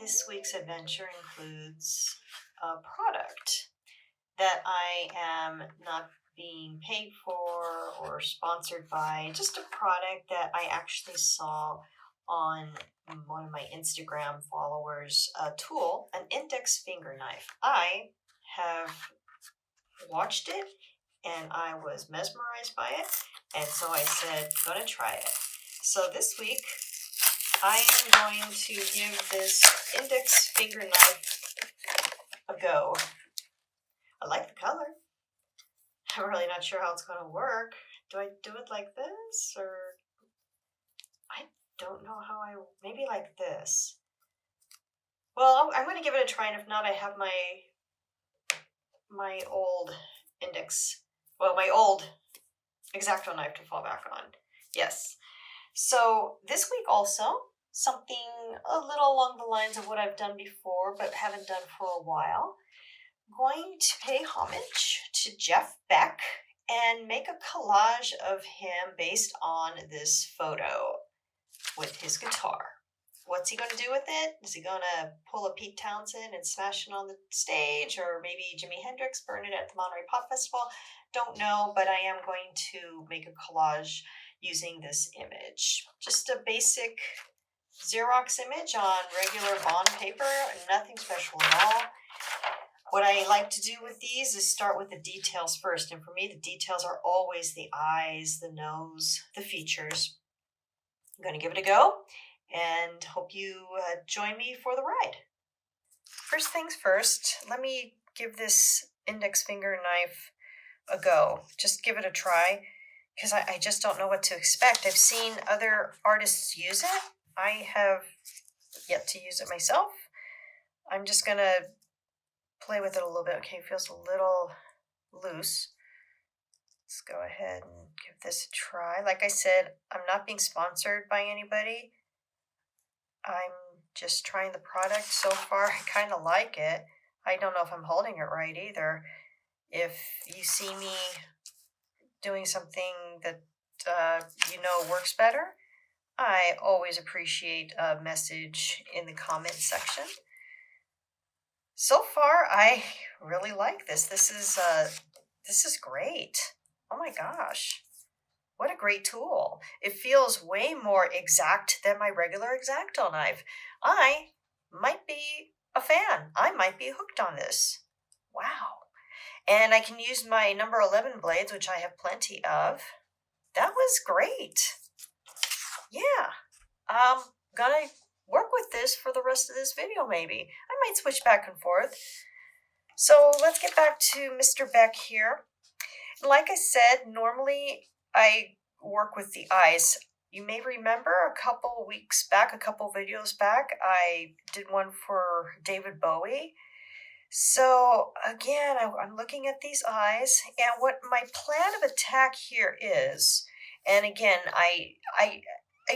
This week's adventure includes a product that I am not being paid for or sponsored by, just a product that I actually saw on one of my Instagram followers' tool, an index finger knife. I have watched it and I was mesmerized by it, and so I said, gonna try it. So this week, I am going to give this index finger knife a go. I like the color. I'm really not sure how it's going to work. Do I do it like this, or I don't know how maybe like this. Well, I'm going to give it a try, and if not, I have my old my old X-Acto knife to fall back on. Yes. So this week also, something a little along the lines of what I've done before, but haven't done for a while. Going to pay homage to Beck and make a collage of him based on this photo with his guitar. What's he going to do with it? Is he going to pull a Pete Townsend and smash it on the stage, or maybe Jimi Hendrix, burn it at the Monterey Pop Festival? Don't know, but I am going to make a collage using this image. Just a basic Xerox image on regular bond paper, nothing special at all. What I like to do with these is start with the details first. And for me, the details are always the eyes, the nose, the features. I'm going to give it a go and hope you join me for the ride. First things first, let me give this index finger knife a go. Just give it a try, because I just don't know what to expect. I've seen other artists use it. I have yet to use it myself. I'm just going to play with it a little bit. Okay, it feels a little loose. Let's go ahead and give this a try. Like I said, I'm not being sponsored by anybody. I'm just trying the product. So far, I kind of like it. I don't know if I'm holding it right either. If you see me doing something that works better, I always appreciate a message in the comment section. So far, I really like this. This is great. Oh my gosh. What a great tool. It feels way more exact than my regular X-Acto knife. I might be a fan. I might be hooked on this. Wow. And I can use my number 11 blades, which I have plenty of. That was great. Yeah. Gonna work with this for the rest of this video, maybe. I might switch back and forth. So let's get back to Mr. Beck here. Like I said, normally I work with the eyes. You may remember a couple videos back, I did one for David Bowie. So again, I'm looking at these eyes, and what my plan of attack here is, and again, I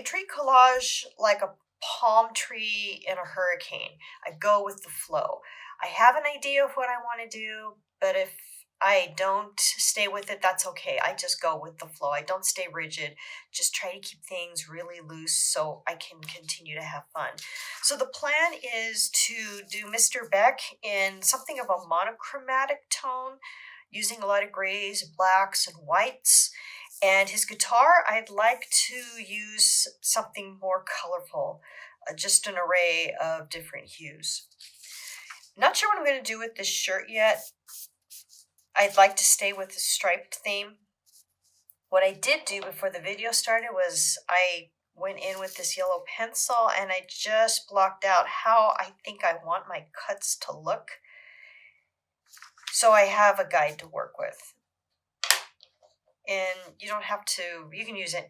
treat collage like a palm tree in a hurricane. I go with the flow. I have an idea of what I want to do, but if I don't stay with it, that's okay. I just go with the flow. I don't stay rigid. Just try to keep things really loose so I can continue to have fun. So the plan is to do Mr. Beck in something of a monochromatic tone, using a lot of grays, blacks, and whites. And his guitar, I'd like to use something more colorful, just an array of different hues. Not sure what I'm going to do with this shirt yet. I'd like to stay with the striped theme. What I did do before the video started was I went in with this yellow pencil and I just blocked out how I think I want my cuts to look. So I have a guide to work with. And you don't have to, you can use a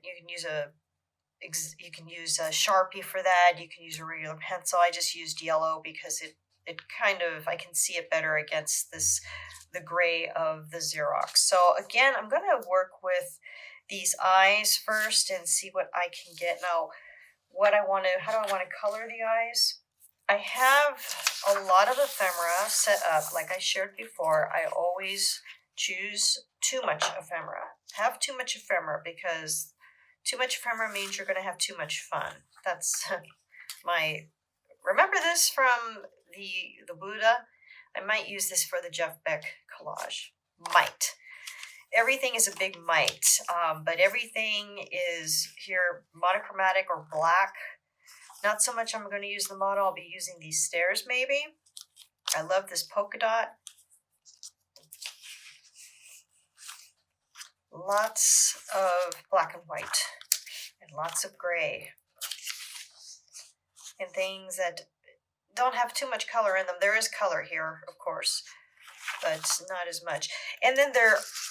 Sharpie for that. You can use a regular pencil. I just used yellow because it kind of, I can see it better against the gray of the Xerox. So again, I'm going to work with these eyes first and see what I can get. Now, how do I want to color the eyes? I have a lot of ephemera set up. Like I shared before, I always choose too much ephemera. Have too much ephemera, because too much ephemera means you're going to have too much fun. That's my remember this from the Buddha? I might use this for the Jeff Beck collage. Might. Everything is a big might, but everything is here monochromatic or black. Not so much I'm going to use the model. I'll be using these stairs maybe. I love this polka dot. Lots of black and white and lots of gray and things that don't have too much color in them. There is color here, of course, but not as much. And then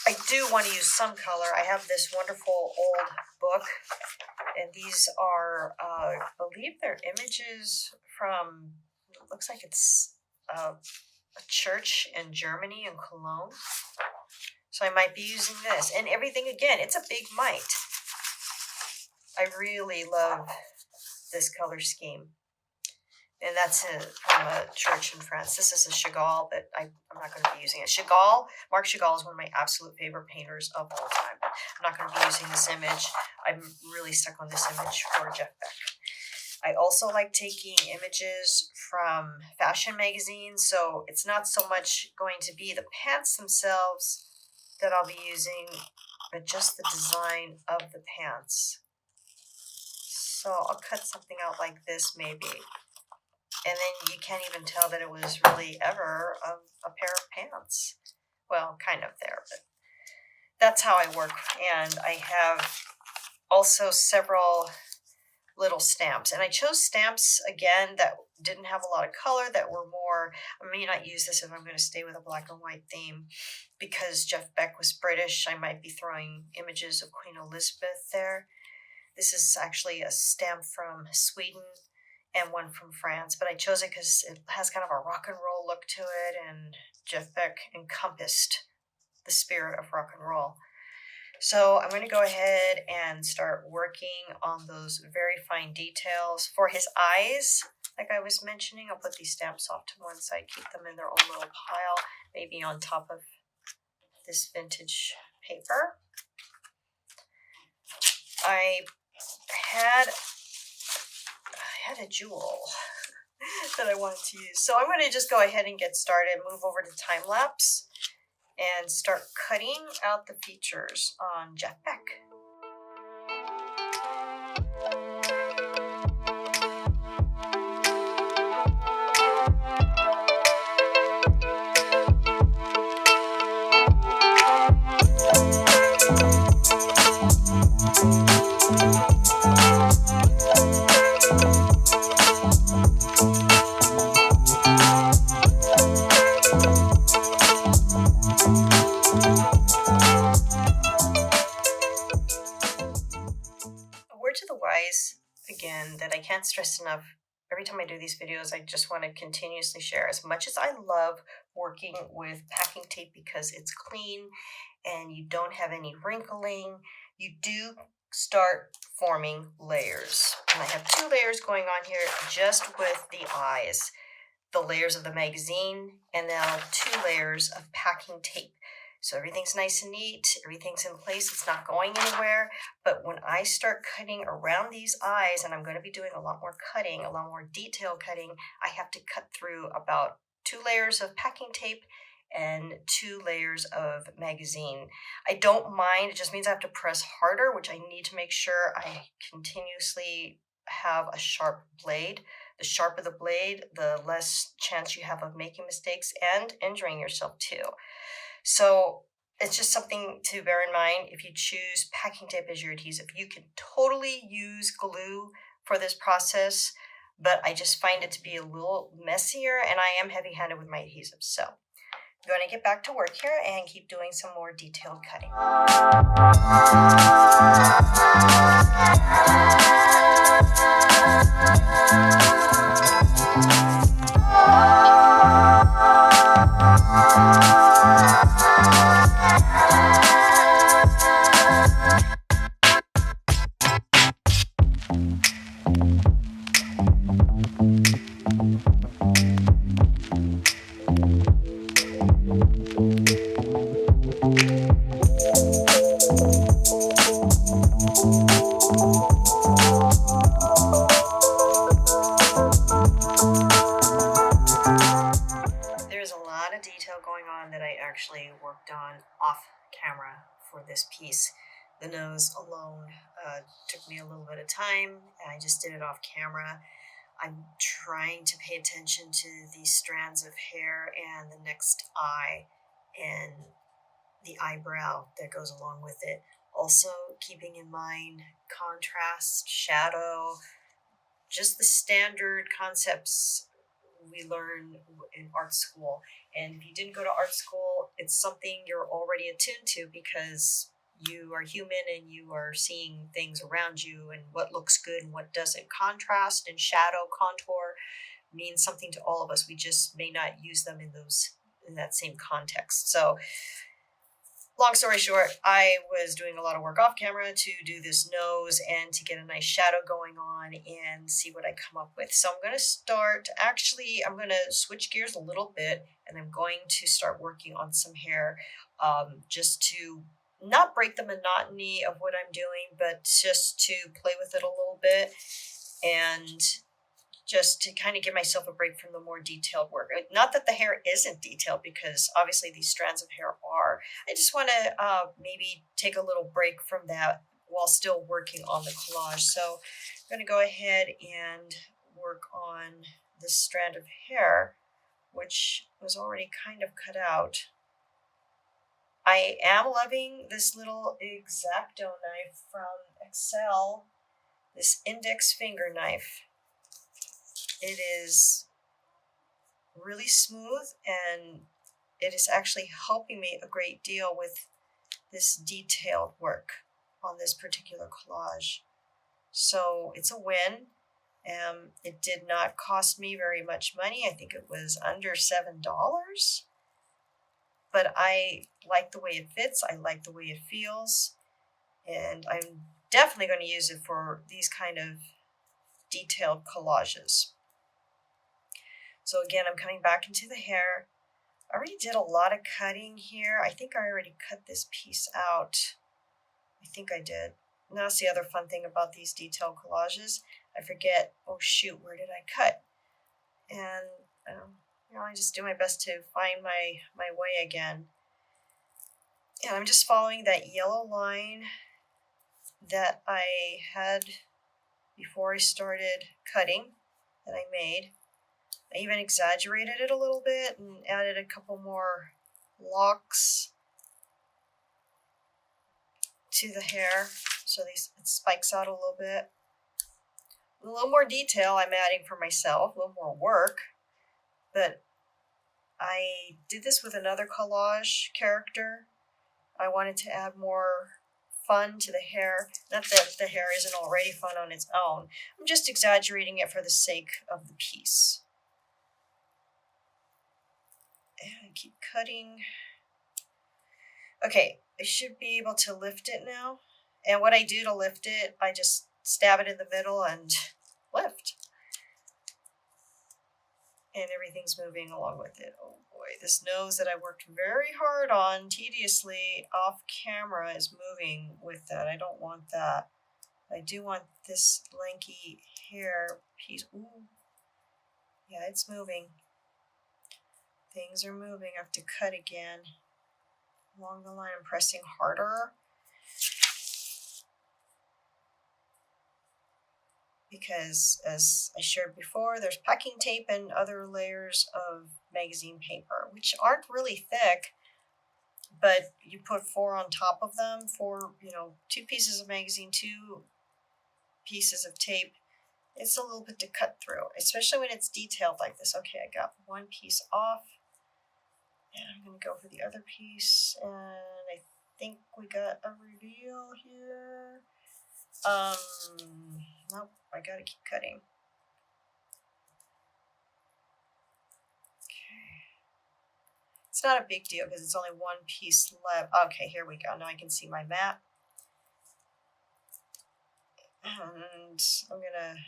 I do want to use some color. I have this wonderful old book, and these are, I believe they're images from, it looks like it's a church in Germany, in Cologne. So I might be using this. And everything, again, it's a big mite. I really love this color scheme. And that's from a church in France. This is a Chagall, but I'm not going to be using it. Marc Chagall is one of my absolute favorite painters of all time. I'm not going to be using this image. I'm really stuck on this image for Jeff Beck. I also like taking images from fashion magazines, so it's not so much going to be the pants themselves that I'll be using, but just the design of the pants. So I'll cut something out like this maybe. And then you can't even tell that it was really ever a pair of pants. Well, kind of there, but that's how I work. And I have also several little stamps. And I chose stamps, again, that didn't have a lot of color, that were more, I may not use this if I'm going to stay with a black and white theme. Because Jeff Beck was British, I might be throwing images of Queen Elizabeth there. This is actually a stamp from Sweden and one from France, but I chose it because it has kind of a rock and roll look to it, and Jeff Beck encompassed the spirit of rock and roll. So I'm going to go ahead and start working on those very fine details. For his eyes, like I was mentioning, I'll put these stamps off to one side, keep them in their own little pile, maybe on top of this vintage paper. I had a jewel that I wanted to use. So I'm going to just go ahead and get started, move over to time lapse, and start cutting out the features on Jeff Beck. Again, that I can't stress enough. Every time I do these videos, I just want to continuously share. As much as I love working with packing tape because it's clean and you don't have any wrinkling, you do start forming layers. And I have 2 layers going on here just with the eyes. The layers of the magazine, and now 2 layers of packing tape. So everything's nice and neat, everything's in place, it's not going anywhere. But when I start cutting around these eyes, and I'm going to be doing a lot more cutting, a lot more detail cutting, I have to cut through about 2 layers of packing tape and 2 layers of magazine. I don't mind, it just means I have to press harder, which I need to make sure I continuously have a sharp blade. The sharper the blade, the less chance you have of making mistakes and injuring yourself too. So it's just something to bear in mind. If you choose packing tape as your adhesive, you can totally use glue for this process, but I just find it to be a little messier, and I am heavy-handed with my adhesives. So I'm going to get back to work here and keep doing some more detailed cutting. worked on off camera for this piece. The nose alone took me a little bit of time. I just did it off camera. I'm trying to pay attention to these strands of hair and the next eye and the eyebrow that goes along with it. Also keeping in mind contrast, shadow, just the standard concepts we learn in art school. And if you didn't go to art school, it's something you're already attuned to because you are human and you are seeing things around you and what looks good and what doesn't. Contrast and shadow, contour means something to all of us. We just may not use them in that same context. So long story short, I was doing a lot of work off camera to do this nose and to get a nice shadow going on and see what I come up with. So I'm going to start, actually, I'm going to switch gears a little bit and I'm going to start working on some hair just to not break the monotony of what I'm doing, but just to play with it a little bit and just to kind of give myself a break from the more detailed work. Not that the hair isn't detailed, because obviously these strands of hair are. I just want to maybe take a little break from that while still working on the collage. So I'm going to go ahead and work on this strand of hair, which was already kind of cut out. I am loving this little X-Acto knife from Excel, this index finger knife. It is really smooth and it is actually helping me a great deal with this detailed work on this particular collage. So it's a win. It did not cost me very much money. I think it was under $7. But I like the way it fits. I like the way it feels. And I'm definitely going to use it for these kind of detailed collages. So again, I'm coming back into the hair. I already did a lot of cutting here. I think I already cut this piece out. I think I did. And that's the other fun thing about these detailed collages. I forget, oh shoot, where did I cut? And I just do my best to find my way again. And I'm just following that yellow line that I had before I started cutting that I made. I even exaggerated it a little bit and added a couple more locks to the hair so it spikes out a little bit. A little more detail I'm adding for myself, a little more work, but I did this with another collage character. I wanted to add more fun to the hair. Not that the hair isn't already fun on its own. I'm just exaggerating it for the sake of the piece. And keep cutting. Okay, I should be able to lift it now. And what I do to lift it, I just stab it in the middle and lift. And everything's moving along with it. Oh boy, this nose that I worked very hard on tediously off camera is moving with that. I don't want that. I do want this lanky hair piece. Ooh. Yeah, it's moving. Things are moving. I have to cut again. Along the line, I'm pressing harder. Because, as I shared before, there's packing tape and other layers of magazine paper, which aren't really thick, but you put 4 on top of them for, 2 pieces of magazine, 2 pieces of tape. It's a little bit to cut through, especially when it's detailed like this. Okay, I got one piece off, and I'm going to go for the other piece, and I think we got a reveal here. Nope, I gotta keep cutting. Okay. It's not a big deal because it's only one piece left. Okay, here we go. Now I can see my map. And I'm gonna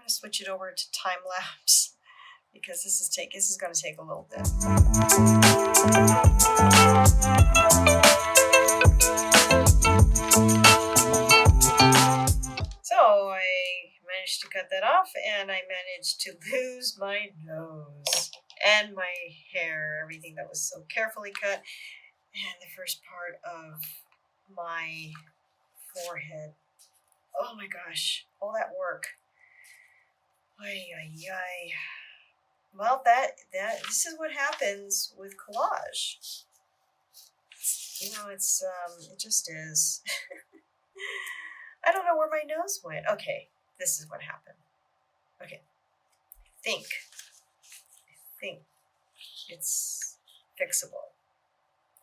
switch it over to time lapse because this is gonna take a little bit. So I managed to cut that off and I managed to lose my nose. and my hair, everything that was so carefully cut, and the first part of my forehead. Oh my gosh, all that work. Ay, ay, ay. Well, this is what happens with collage. You know, it just is. I don't know where my nose went. Okay, this is what happened. Okay, think it's fixable.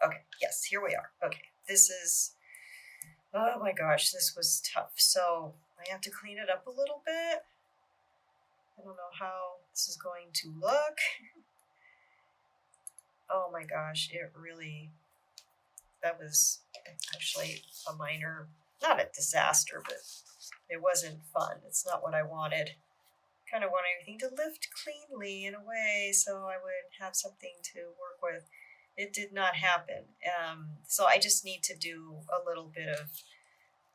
Okay, yes, here we are. Okay, oh my gosh, this was tough. So I have to clean it up a little bit. I don't know how this is going to look. Oh my gosh, that was actually a minor, not a disaster, but it wasn't fun. It's not what I wanted. Kind of want everything to lift cleanly in a way so I would have something to work with. It did not happen. So I just need to do a little bit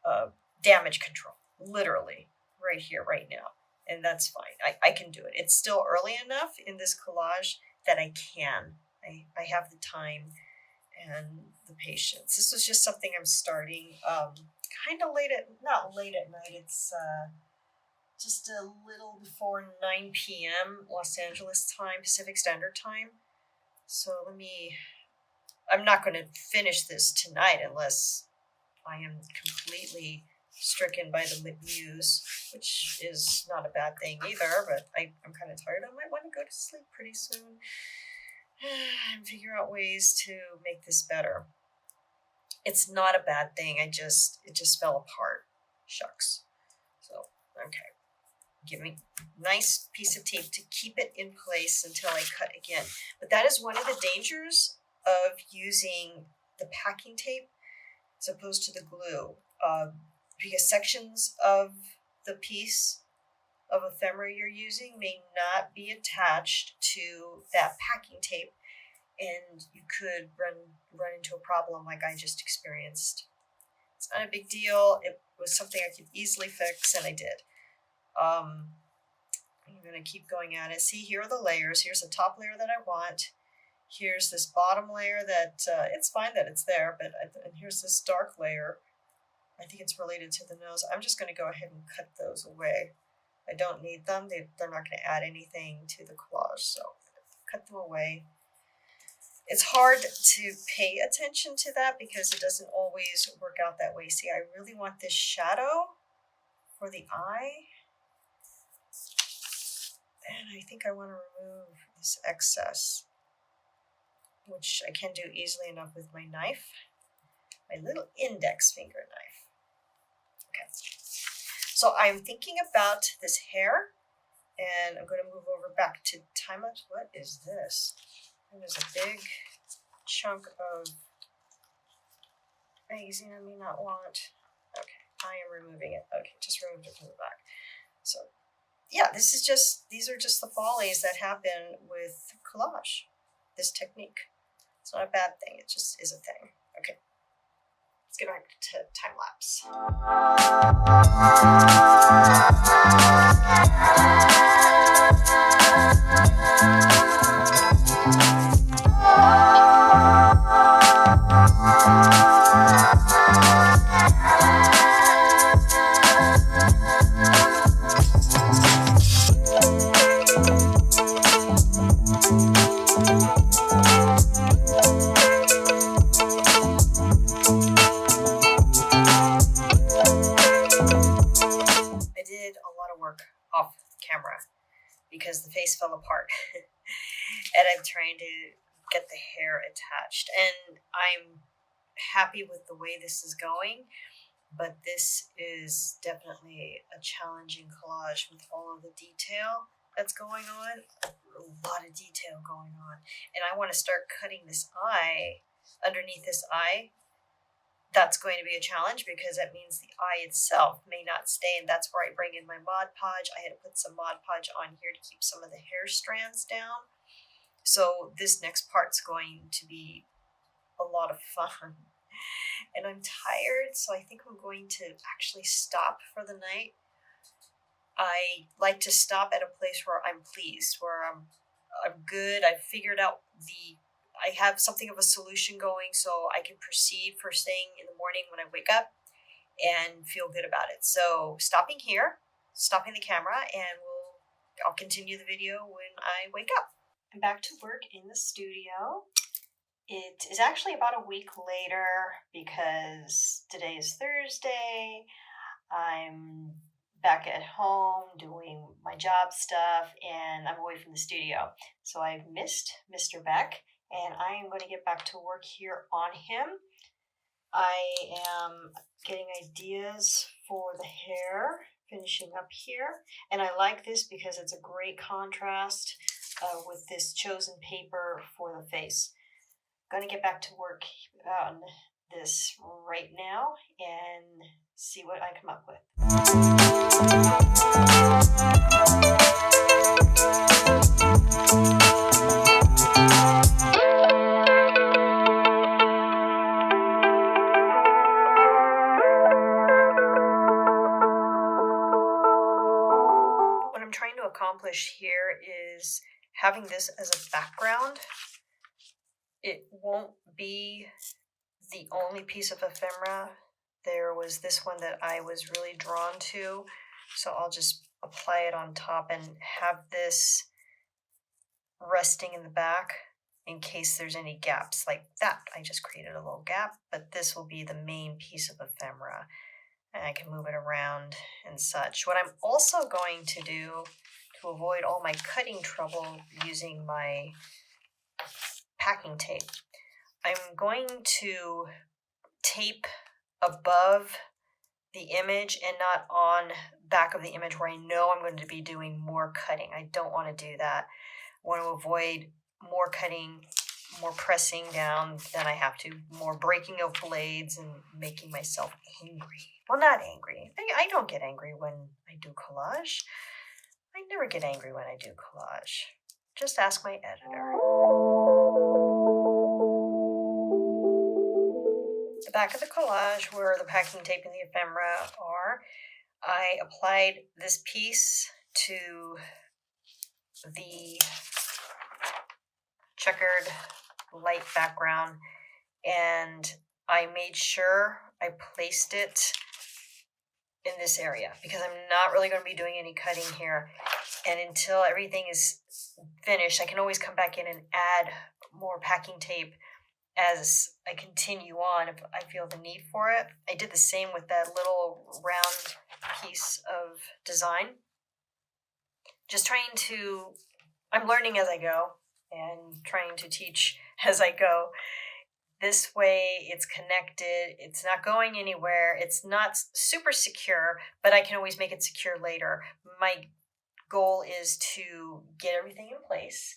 of damage control, literally, right here, right now. And that's fine. I can do it. It's still early enough in this collage that I can. I have the time and the patience. This was just something I'm starting kind of not late at night. It's just a little before 9 p.m. Los Angeles time, Pacific Standard Time. So I'm not going to finish this tonight unless I am completely stricken by the muse, which is not a bad thing either, but I'm kind of tired. I might want to go to sleep pretty soon and figure out ways to make this better. It's not a bad thing. It just fell apart. Shucks. So, okay. Give me a nice piece of tape to keep it in place until I cut again. But that is one of the dangers of using the packing tape as opposed to the glue. Because sections of the piece of ephemera you're using may not be attached to that packing tape, and you could run into a problem like I just experienced. It's not a big deal. It was something I could easily fix, and I did. I'm going to keep going at it. See, here are the layers. Here's the top layer that I want. Here's this bottom layer that it's fine that it's there, and here's this dark layer. I think it's related to the nose. I'm just going to go ahead and cut those away. I don't need them. They're not going to add anything to the collage, so cut them away. It's hard to pay attention to that because it doesn't always work out that way. See, I really want this shadow for the eye. And I think I want to remove this excess, which I can do easily enough with my knife, my little index finger knife. Okay. So I'm thinking about this hair, and I'm going to move over back to time-lapse. What is this? And there's a big chunk of magazine I may not want. Okay, I am removing it. Okay, just removed it from the back. So yeah, these are just the follies that happen with collage, this technique. It's not a bad thing, it just is a thing. Okay, let's get back to time lapse. Because the face fell apart and I'm trying to get the hair attached, and I'm happy with the way this is going, but this is definitely a challenging collage with all of the detail that's going on, a lot of detail going on, and I want to start cutting this eye underneath this eye. That's going to be a challenge because that means the eye itself may not stay, and that's where I bring in my Mod Podge. I had to put some Mod Podge on here to keep some of the hair strands down. So this next part's going to be a lot of fun. And I'm tired, so I think I'm going to actually stop for the night. I like to stop at a place where I'm pleased, where I'm I'm good. I've figured out I have something of a solution going, so I can proceed first thing in the morning when I wake up and feel good about it. So stopping the camera, and I'll continue the video when I wake up. I'm back to work in the studio. It is actually about a week later because today is Thursday. I'm back at home doing my job stuff, and I'm away from the studio. So I've missed Mr. Beck, and I am going to get back to work here on him. I am getting ideas for the hair, finishing up here. And I like this because it's a great contrast with this chosen paper for the face. I'm going to get back to work on this right now and see what I come up with. What I'm trying to accomplish here is having this as a background. It won't be the only piece of ephemera. There was this one that I was really drawn to, so I'll just apply it on top and have this resting in the back in case there's any gaps like that. I just created a little gap, but this will be the main piece of ephemera, and I can move it around and such. What I'm also going to do to avoid all my cutting trouble using my packing tape, I'm going to tape above the image and not on back of the image where I know I'm going to be doing more cutting. I don't want to do that. I want to avoid more cutting, more pressing down than I have to, more breaking of blades and making myself angry. Well, not angry. I don't get angry when I do collage. I never get angry when I do collage. Just ask my editor. The back of the collage, where the packing tape and the ephemera are, I applied this piece to the checkered light background, and I made sure I placed it in this area because I'm not really going to be doing any cutting here. And until everything is finished, I can always come back in and add more packing tape as I continue on if I feel the need for it. I did the same with that little round piece of design. Just I'm learning as I go and trying to teach as I go. This way it's connected, it's not going anywhere, it's not super secure, but I can always make it secure later. My goal is to get everything in place,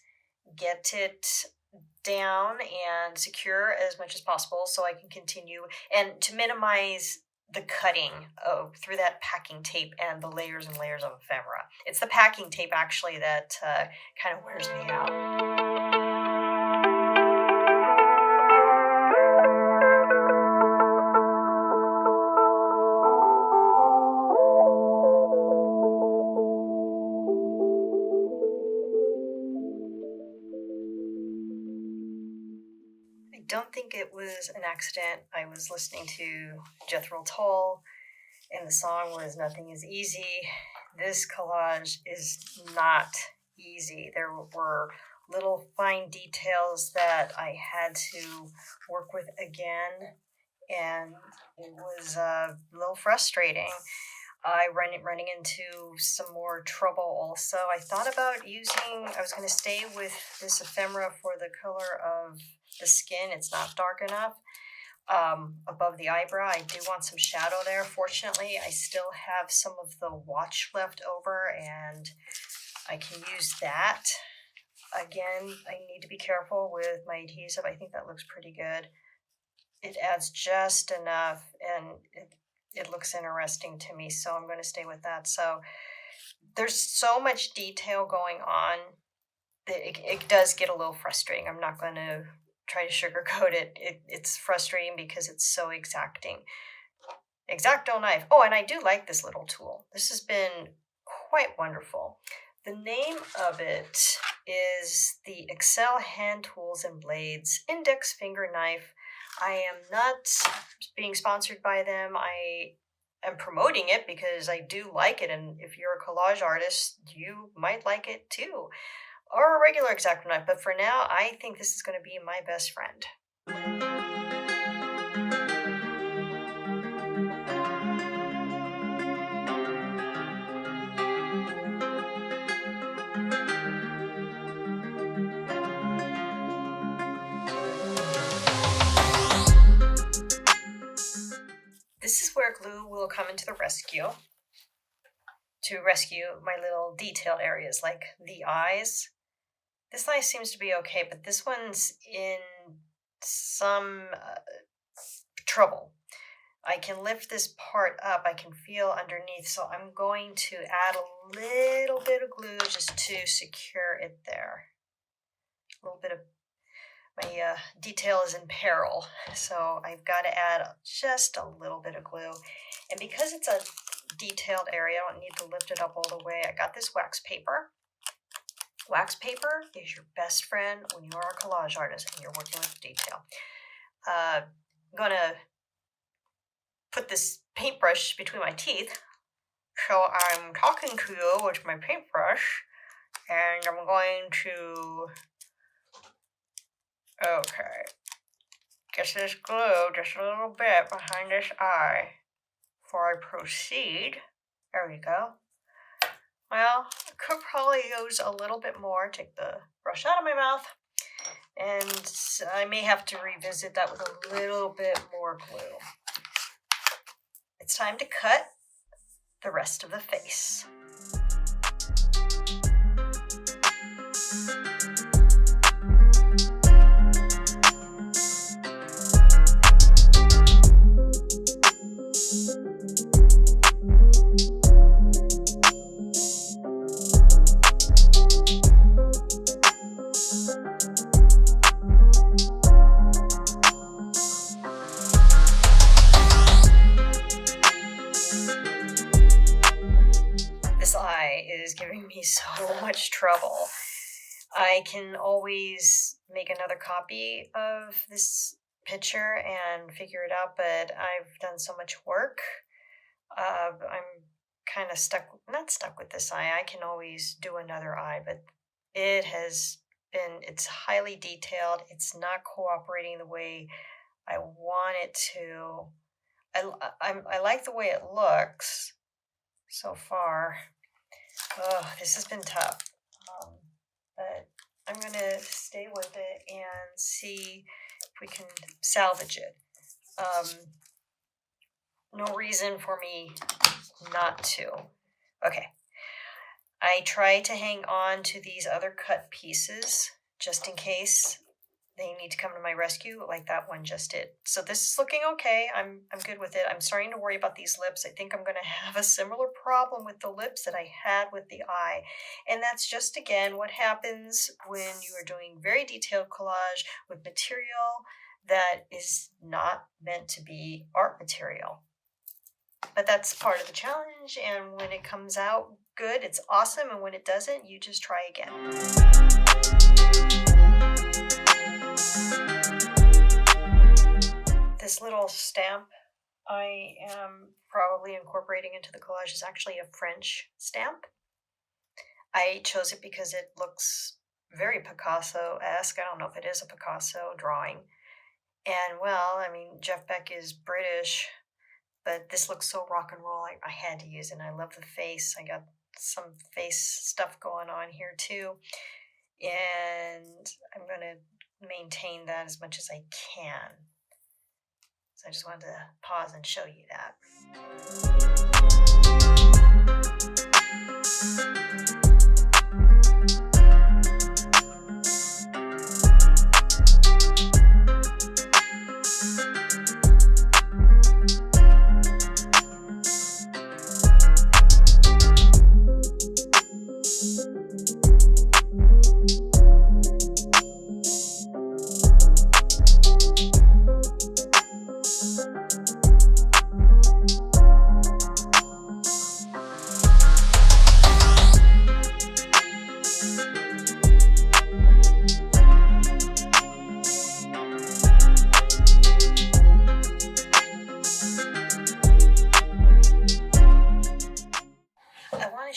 get it down and secure as much as possible so I can continue, and to minimize the cutting through that packing tape and the layers and layers of ephemera. It's the packing tape actually that kind of wears me out. I don't think it was an accident. I was listening to Jethro Tull, and the song was "Nothing is Easy." This collage is not easy. There were little fine details that I had to work with again, and it was a little frustrating. Running into some more trouble also. I thought about I was going to stay with this ephemera for the color of the skin. It's not dark enough. Above the eyebrow, I do want some shadow there. Fortunately, I still have some of the watch left over, and I can use that. Again, I need to be careful with my adhesive. I think that looks pretty good. It adds just enough, and it looks interesting to me, so I'm going to stay with that. So there's so much detail going on that it does get a little frustrating. I'm not going to try to sugarcoat it. It's frustrating because it's so exacting. X-Acto knife. Oh, and I do like this little tool. This has been quite wonderful. The name of it is the Excel Hand Tools and Blades Index Finger Knife. I am not being sponsored by them. I am promoting it because I do like it, and if you're a collage artist, you might like it too. Or a regular X-Acto knife, but for now, I think this is going to be my best friend. This is where glue will come into the rescue to rescue my little detailed areas like the eyes. This eye seems to be okay, but this one's in some trouble. I can lift this part up, I can feel underneath, so I'm going to add a little bit of glue just to secure it there. A little bit of my detail is in peril, so I've got to add just a little bit of glue. And because it's a detailed area, I don't need to lift it up all the way. I got this wax paper. Wax paper is your best friend when you are a collage artist and you're working with detail. I'm going to put this paintbrush between my teeth. So I'm talking to you with my paintbrush, and I'm going to, get this glue just a little bit behind this eye before I proceed. There we go. Well, I could probably use a little bit more. Take the brush out of my mouth, and I may have to revisit that with a little bit more glue. It's time to cut the rest of the face. Giving me so much trouble. I can always make another copy of this picture and figure it out, but I've done so much work. I'm kind of not stuck with this eye. I can always do another eye, but it's highly detailed. It's not cooperating the way I want it to. I like the way it looks so far. Oh, this has been tough, but I'm going to stay with it and see if we can salvage it. No reason for me not to. Okay, I try to hang on to these other cut pieces just in case they need to come to my rescue, like that one just did. So this is looking okay. I'm good with it. I'm starting to worry about these lips. I think I'm going to have a similar problem with the lips that I had with the eye. And that's just, again, what happens when you are doing very detailed collage with material that is not meant to be art material. But that's part of the challenge, and when it comes out good, it's awesome, and when it doesn't, you just try again. This little stamp I am probably incorporating into the collage is actually a French stamp. I chose it because it looks very Picasso-esque. I don't know if it is a Picasso drawing. And well, I mean, Jeff Beck is British, but this looks so rock and roll, I had to use it. And I love the face. I got some face stuff going on here too. And I'm going to maintain that as much as I can. So I just wanted to pause and show you that.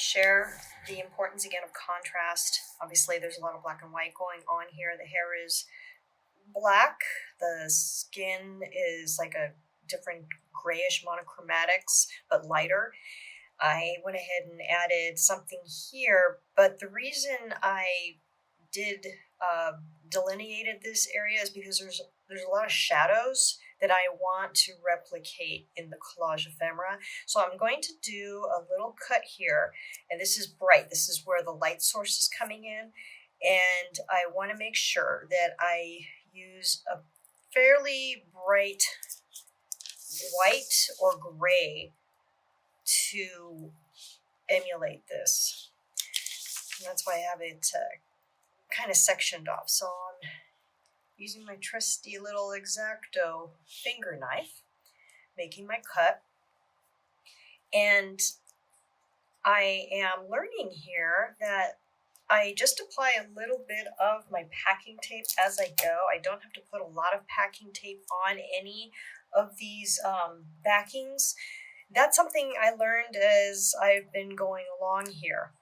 share the importance again of contrast. Obviously there's a lot of black and white going on here. The hair is black, the skin is like a different grayish monochromatics, but lighter. I went ahead and added something here, but the reason I did delineated this area is because there's a lot of shadows that I want to replicate in the collage ephemera. So I'm going to do a little cut here, and this is bright. This is where the light source is coming in, and I want to make sure that I use a fairly bright white or gray to emulate this. And that's why I have it kind of sectioned off. So I'm using my trusty little X-Acto finger knife, making my cut. And I am learning here that I just apply a little bit of my packing tape as I go. I don't have to put a lot of packing tape on any of these backings. That's something I learned as I've been going along here.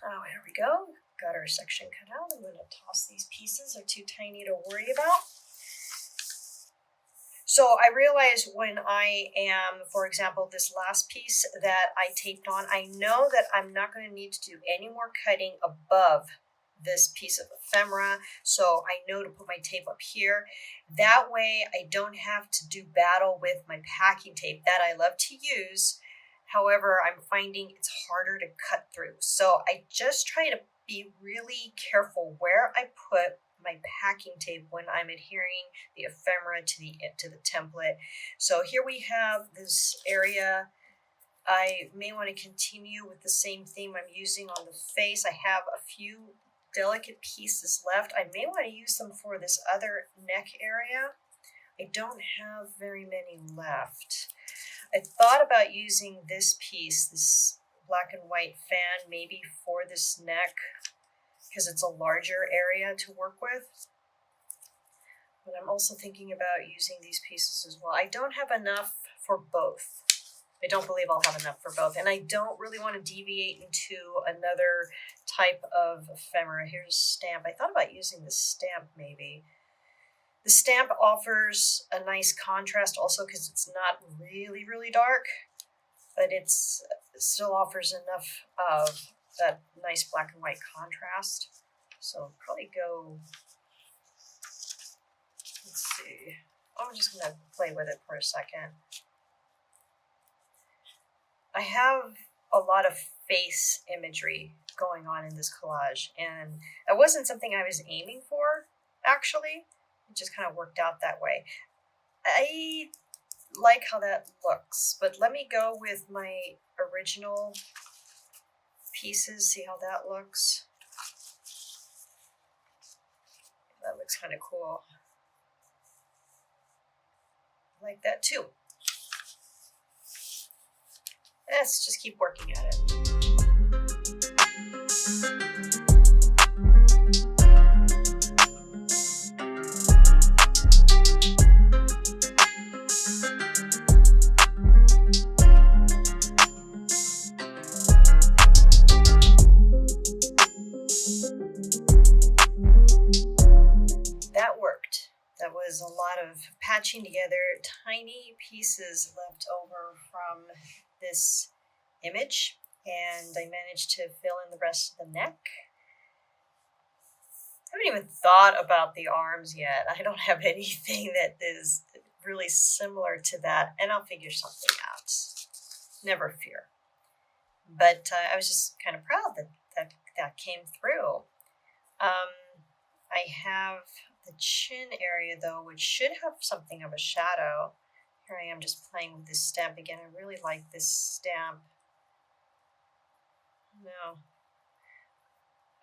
Oh, here we go. Got our section cut out. I'm going to toss these pieces. They're too tiny to worry about. So I realize when I am, for example, this last piece that I taped on, I know that I'm not going to need to do any more cutting above this piece of ephemera. So I know to put my tape up here. That way I don't have to do battle with my packing tape that I love to use. However, I'm finding it's harder to cut through. So I just try to be really careful where I put my packing tape when I'm adhering the ephemera to the template. So here we have this area. I may want to continue with the same theme I'm using on the face. I have a few delicate pieces left. I may want to use them for this other neck area. I don't have very many left. I thought about using this piece, this black and white fan, maybe for this neck, because it's a larger area to work with. But I'm also thinking about using these pieces as well. I don't have enough for both. I don't believe I'll have enough for both. And I don't really want to deviate into another type of ephemera. Here's a stamp. I thought about using the stamp maybe. The stamp offers a nice contrast also because it's not really, really dark, but it still offers enough of that nice black and white contrast. So probably go, let's see. I'm just gonna play with it for a second. I have a lot of face imagery going on in this collage, and that wasn't something I was aiming for, actually. It just kind of worked out that way. I like how that looks, but let me go with my original pieces, see how that looks. That looks kind of cool. I like that too. Let's just keep working at it. That worked. That was a lot of patching together, tiny pieces left over from this image, and I managed to fill in the rest of the neck. I haven't even thought about the arms yet. I don't have anything that is really similar to that, and I'll figure something out. Never fear. But I was just kind of proud that came through. I have the chin area though, which should have something of a shadow. Here I am just playing with this stamp again. I really like this stamp. No.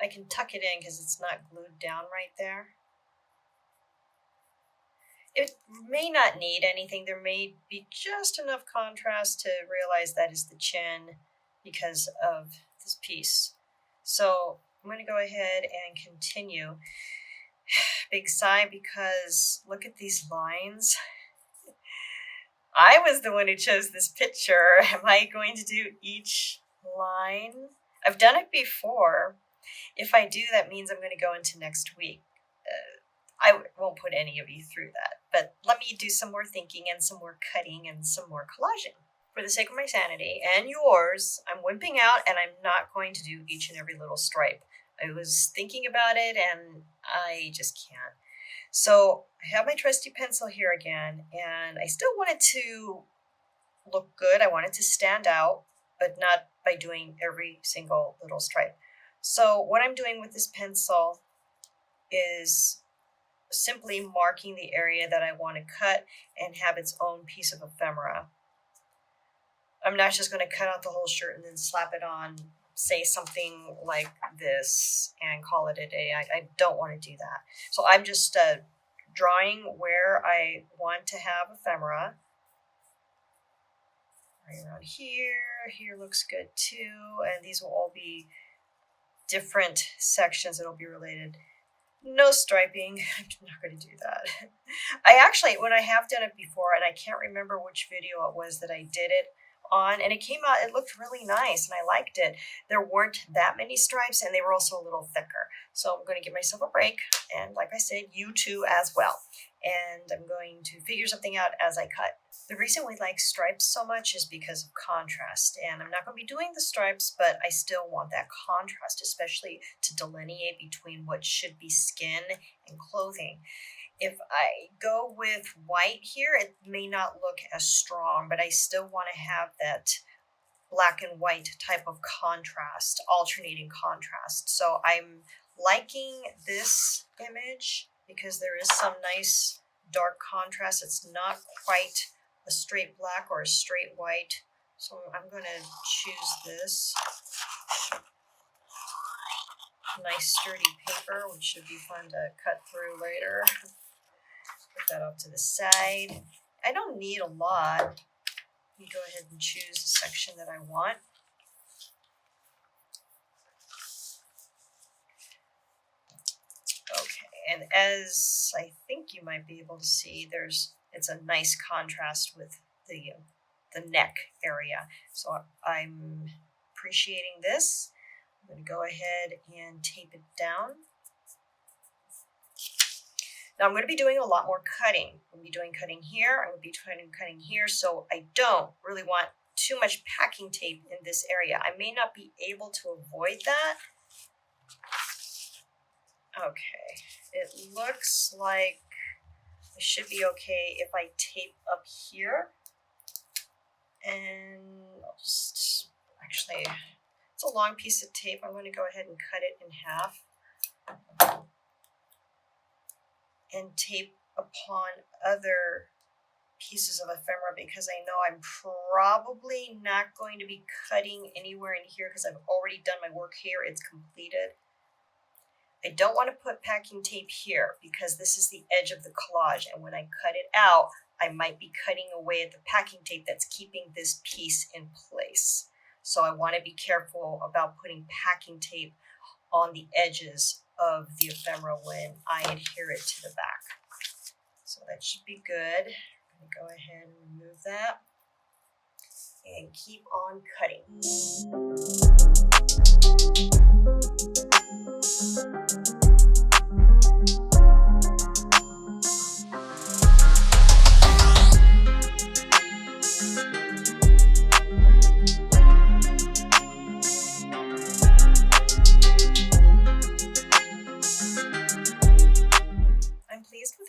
I can tuck it in because it's not glued down right there. It may not need anything. There may be just enough contrast to realize that is the chin because of this piece. So I'm going to go ahead and continue. Big sigh because look at these lines. I was the one who chose this picture. Am I going to do each line. I've done it before. If I do, that means I'm going to go into next week. I won't put any of you through that, but let me do some more thinking and some more cutting and some more collaging. For the sake of my sanity and yours, I'm wimping out and I'm not going to do each and every little stripe. I was thinking about it and I just can't. So I have my trusty pencil here again, and I still want it to look good. I want it to stand out, but not by doing every single little stripe. So what I'm doing with this pencil is simply marking the area that I want to cut and have its own piece of ephemera. I'm not just going to cut out the whole shirt and then slap it on, say something like this and call it a day. I don't want to do that. So I'm just drawing where I want to have ephemera. Right around here. Here looks good too. And these will all be different sections that'll be related. No striping. I'm not going to do that. I actually, when I have done it before, and I can't remember which video it was that I did it on, and it came out, it looked really nice and I liked it. There weren't that many stripes and they were also a little thicker. So I'm going to give myself a break, and like I said, you too as well. And I'm going to figure something out as I cut. The reason we like stripes so much is because of contrast, and I'm not going to be doing the stripes, but I still want that contrast, especially to delineate between what should be skin and clothing. If I go with white here, it may not look as strong, but I still want to have that black and white type of contrast, alternating contrast. So I'm liking this image because there is some nice dark contrast. It's not quite a straight black or a straight white. So I'm going to choose this nice sturdy paper, which should be fun to cut through later. Put that up to the side. I don't need a lot. Let me go ahead and choose the section that I want. Okay, and as I think you might be able to see, it's a nice contrast with the neck area. So I'm appreciating this. I'm going to go ahead and tape it down. Now I'm going to be doing a lot more cutting. I'm going to be doing cutting here. I'm going to be cutting here. So I don't really want too much packing tape in this area. I may not be able to avoid that. Okay, it looks like I should be okay if I tape up here. And I'll just, actually, it's a long piece of tape. I'm going to go ahead and cut it in half and tape upon other pieces of ephemera because I know I'm probably not going to be cutting anywhere in here because I've already done my work here. It's completed. I don't want to put packing tape here because this is the edge of the collage, and when I cut it out, I might be cutting away at the packing tape that's keeping this piece in place. So I want to be careful about putting packing tape on the edges of the ephemera when I adhere it to the back. So that should be good. I'm going to go ahead and remove that and keep on cutting.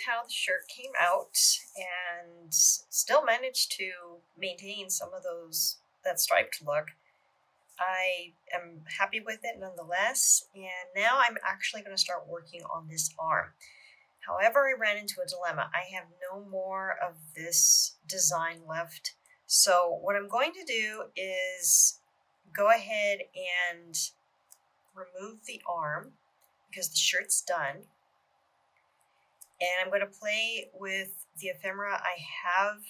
How the shirt came out and still managed to maintain some of that striped look. I am happy with it nonetheless, and now I'm actually going to start working on this arm. However, I ran into a dilemma. I have no more of this design left, so what I'm going to do is go ahead and remove the arm because the shirt's done. And I'm going to play with the ephemera I have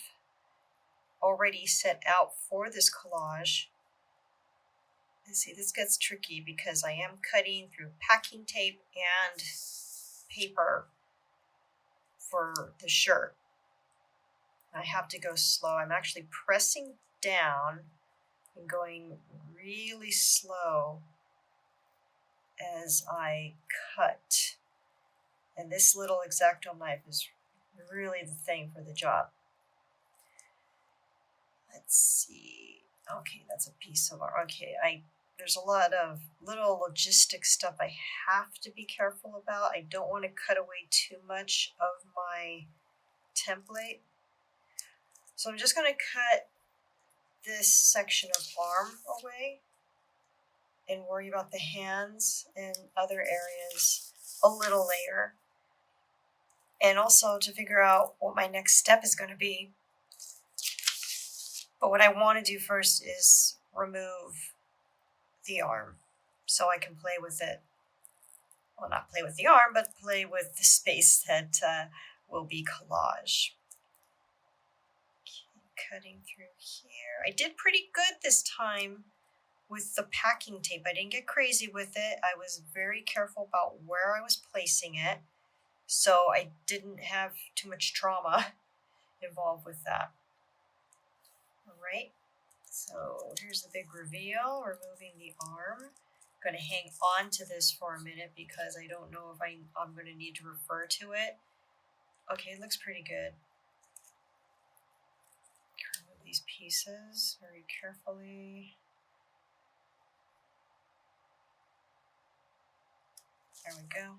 already set out for this collage. And see, this gets tricky because I am cutting through packing tape and paper for the shirt. I have to go slow. I'm actually pressing down and going really slow as I cut. And this little X-Acto knife is really the thing for the job. Let's see. Okay, that's a piece of art. Okay, there's a lot of little logistic stuff I have to be careful about. I don't want to cut away too much of my template. So I'm just going to cut this section of arm away and worry about the hands and other areas a little later. And also to figure out what my next step is going to be. But what I want to do first is remove the arm so I can play with it. Well, not play with the arm, but play with the space that will be collage. Okay, cutting through here. I did pretty good this time with the packing tape. I didn't get crazy with it. I was very careful about where I was placing it, so I didn't have too much trauma involved with that. All right, so here's the big reveal, removing the arm. I'm going to hang on to this for a minute because I don't know if I'm going to need to refer to it. Okay, it looks pretty good. Remove these pieces very carefully. There we go.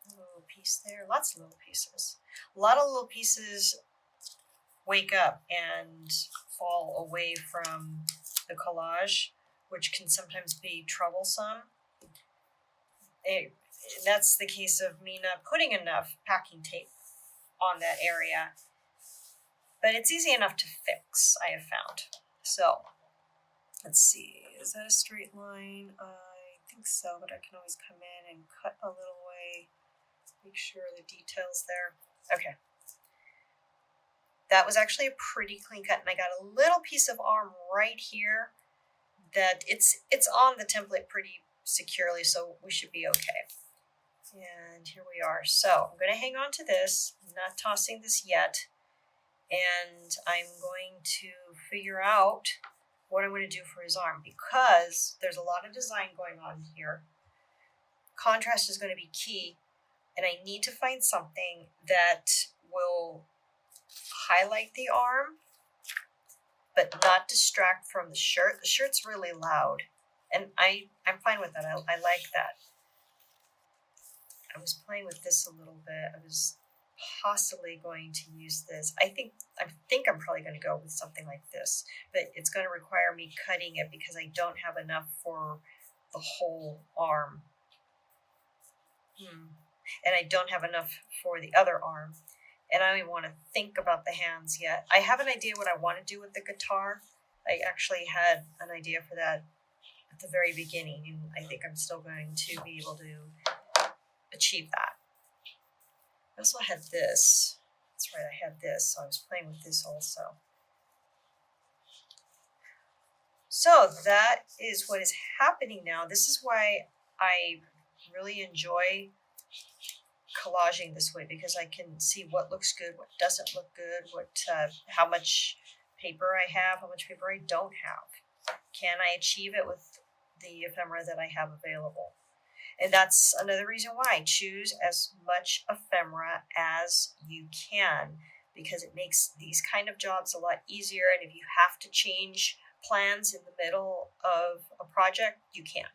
A little piece there, lots of little pieces. A lot of little pieces wake up and fall away from the collage, which can sometimes be troublesome. That's the case of me not putting enough packing tape on that area. But it's easy enough to fix, I have found. So, let's see, is that a straight line? I think so, but I can always come in and cut a little way, make sure the detail's there. Okay. That was actually a pretty clean cut, and I got a little piece of arm right here that it's on the template pretty securely, so we should be okay. And here we are. So I'm going to hang on to this. I'm not tossing this yet, and I'm going to figure out what I'm going to do for his arm because there's a lot of design going on here. Contrast is going to be key, and I need to find something that will highlight the arm but not distract from the shirt. The shirt's really loud, and I'm fine with that. I like that. I was playing with this a little bit. I was possibly going to use this. I think I'm probably going to go with something like this, but it's going to require me cutting it because I don't have enough for the whole arm. And I don't have enough for the other arm. And I don't even want to think about the hands yet. I have an idea what I want to do with the guitar. I actually had an idea for that at the very beginning, and I think I'm still going to be able to achieve that. I also had this. That's right, I had this, so I was playing with this also. So that is what is happening now. This is why I really enjoy collaging this way, because I can see what looks good, what doesn't look good, how much paper I have, how much paper I don't have. Can I achieve it with the ephemera that I have available? And that's another reason why I choose as much ephemera as you can, because it makes these kind of jobs a lot easier. And if you have to change plans in the middle of a project, you can.